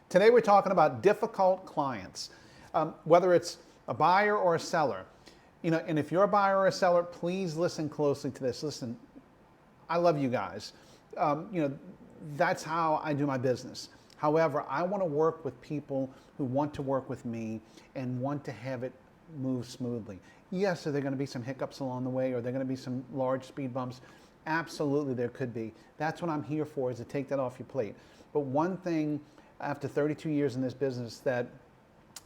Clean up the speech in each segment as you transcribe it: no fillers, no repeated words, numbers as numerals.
Today we're talking about difficult clients, whether it's a buyer or a seller. And if you're a buyer or a seller, please listen closely to this. Listen, I love you guys. That's how I do my business. However, I want to work with people who want to work with me and want to have it move smoothly. Yes, are there going to be some hiccups along the way? Are there going to be some large speed bumps? Absolutely, there could be. That's what I'm here for, is to take that off your plate. But one thing, after 32 years in this business, that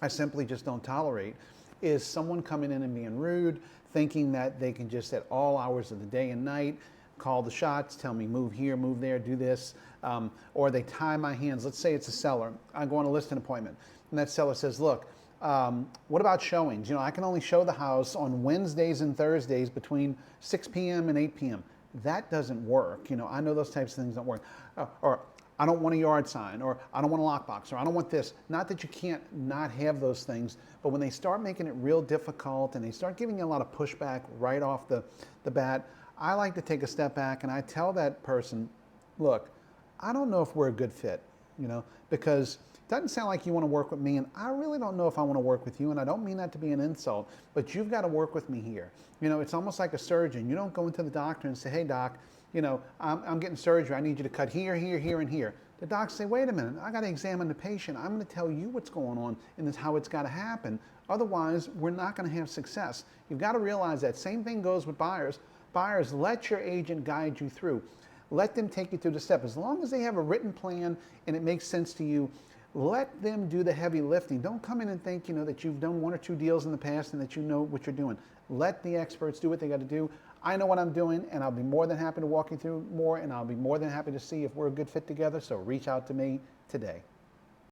I simply just don't tolerate is someone coming in and being rude, thinking that they can just at all hours of the day and night call the shots, tell me move here, move there, do this, or they tie my hands. Let's say it's a seller. I go on a listing appointment, and that seller says, look, what about showings? I can only show the house on Wednesdays and Thursdays between 6 p.m. and 8 p.m. That doesn't work. I know those types of things don't work. Or I don't want a yard sign, or I don't want a lockbox, or I don't want this. Not that you can't not have those things, but when they start making it real difficult and they start giving you a lot of pushback right off the bat, I like to take a step back and I tell that person, look, I don't know if we're a good fit, because it doesn't sound like you want to work with me, and I really don't know if I want to work with you, and I don't mean that to be an insult, but you've got to work with me here. It's almost like a surgeon. You don't go into the doctor and say, hey, doc, I'm getting surgery. I need you to cut here, here, here, and here. The docs say, wait a minute, I got to examine the patient. I'm going to tell you what's going on and this how it's got to happen. Otherwise, we're not going to have success. You've got to realize that. Same thing goes with buyers. Buyers, let your agent guide you through. Let them take you through the step. As long as they have a written plan and it makes sense to you, let them do the heavy lifting. Don't come in and think, that you've done one or two deals in the past and that you know what you're doing. Let the experts do what they got to do. I know what I'm doing, and I'll be more than happy to walk you through more, and I'll be more than happy to see if we're a good fit together. So reach out to me today.